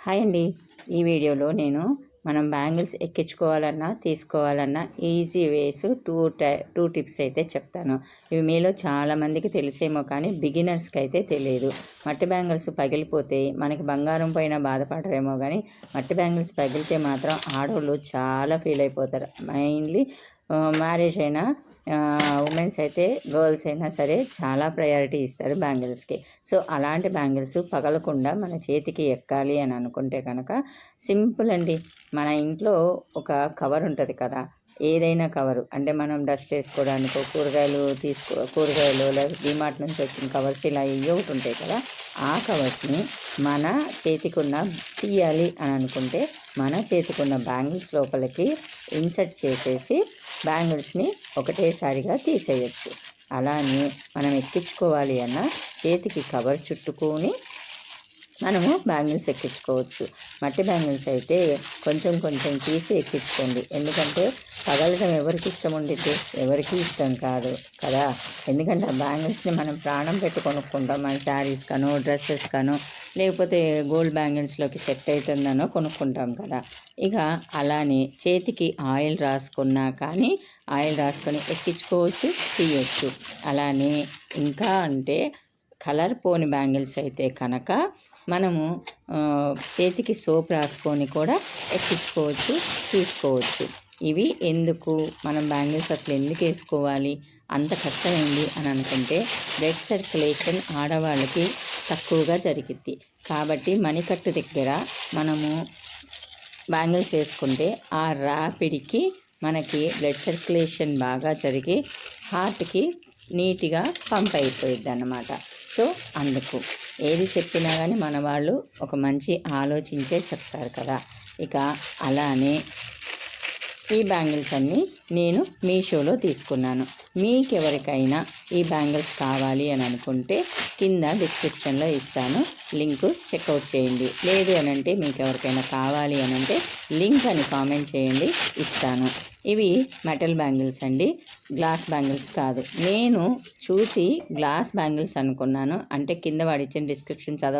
Hi అండి. ఈ వీడియోలో నేను మనం బ్యాంగిల్స్ ఎక్కించుకోవాలన్నా తీసుకోవాలన్నా ఈజీ వేస్ టూ టిప్స్ అయితే చెప్తాను. ఇవి మీలో చాలామందికి తెలిసేమో కానీ బిగినర్స్కి అయితే తెలియదు. మట్టి బ్యాంగిల్స్ పగిలిపోతే మనకి బంగారం పైన బాధపడరేమో కానీ మట్టి బ్యాంగిల్స్ పగిలితే మాత్రం ఆడవాళ్ళు చాలా ఫీల్ అయిపోతారు. మెయిన్లీ మ్యారేజ్ అయినా ఉమెన్స్ అయితే గర్ల్స్ అయినా సరే చాలా ప్రయారిటీ ఇస్తారు బ్యాంగిల్స్కి. సో అలాంటి బ్యాంగిల్స్ పగలకుండా మన చేతికి ఎక్కాలి అని అనుకుంటే కనుక సింపుల్ అండి. మన ఇంట్లో ఒక కవర్ ఉంటుంది కదా, ఏదైనా కవరు అంటే మనం డస్ట్ వేసుకోవడానికో కూరగాయలు లేదా డిమార్ట్ నుంచి వచ్చిన కవర్స్ ఇలా ఒకటి ఉంటాయి కదా, ఆ కవర్స్ని మన చేతికున్న తీయాలి అని అనుకుంటే మన చేతికున్న బ్యాంగిల్స్ లోపలికి ఇన్సర్ట్ చేసేసి బ్యాంగిల్స్ని ఒకటేసారిగా తీసేయచ్చు. అలానే మనం ఎక్కించుకోవాలి అన్న చేతికి కవర్ చుట్టుకొని మనము బ్యాంగిల్స్ ఎక్కించుకోవచ్చు. మట్టి బ్యాంగిల్స్ అయితే కొంచెం కొంచెం తీసి ఎక్కించుకోండి, ఎందుకంటే పగలడం ఎవరికి ఇష్టం ఉండిద్ది? ఎవరికి ఇష్టం కాదు కదా. ఎందుకంటే ఆ బ్యాంగిల్స్ని మనం ప్రాణం పెట్టి కొనుక్కుంటాం. మన శారీస్ కానో డ్రెస్సెస్ కానో లేకపోతే గోల్డ్ బ్యాంగిల్స్లోకి సెట్ అవుతుందనో కొనుక్కుంటాం కదా. ఇక అలానే చేతికి ఆయిల్ రాసుకున్నా కానీ ఆయిల్ రాసుకొని ఎక్కించుకోవచ్చు, తీయచ్చు. అలానే ఇంకా అంటే కలర్ పోని బ్యాంగిల్స్ అయితే కనుక మనము చేతికి సోప్ రాసుకొని కూడా ఎక్కించుకోవచ్చు, తీసుకోవచ్చు. ఇవి ఎందుకు, మనం బ్యాంగిల్స్ అసలు ఎందుకు వేసుకోవాలి, అంత కష్టమైంది అని అనుకుంటే బ్లడ్ సర్క్యులేషన్ ఆడవాళ్ళకి తక్కువగా జరిగిద్ది. కాబట్టి మణికట్టు దగ్గర మనము బ్యాంగిల్స్ వేసుకుంటే ఆ ర్యాపిడ్కి మనకి బ్లడ్ సర్క్యులేషన్ బాగా జరిగి హార్ట్కి నీట్గా పంప్ అయిపోయిద్ది అన్నమాట. సో అందుకు ఏది చెప్పినా కానీ మన వాళ్ళు ఒక మంచి ఆలోచించే చెప్తారు కదా. ఇక అలానే ఈ బ్యాంగిల్స్ అన్నీ నేను మీషోలో తీసుకున్నాను. మీకెవరికైనా ఈ బ్యాంగిల్స్ కావాలి అని అనుకుంటే కింద డిస్క్రిప్షన్లో ఇస్తాను, లింక్ చెక్అవుట్ చేయండి. లేదు అని అంటే మీకు ఎవరికైనా కావాలి అని అంటే లింక్ అని కామెంట్ చేయండి, ఇస్తాను. ఇవి మెటల్ బ్యాంగిల్స్ అండి, గ్లాస్ బ్యాంగిల్స్ కాదు. నేను చూసి గ్లాస్ బ్యాంగిల్స్ అనుకున్నాను, అంటే కింద వాడిచ్చిన డిస్క్రిప్షన్ చదవ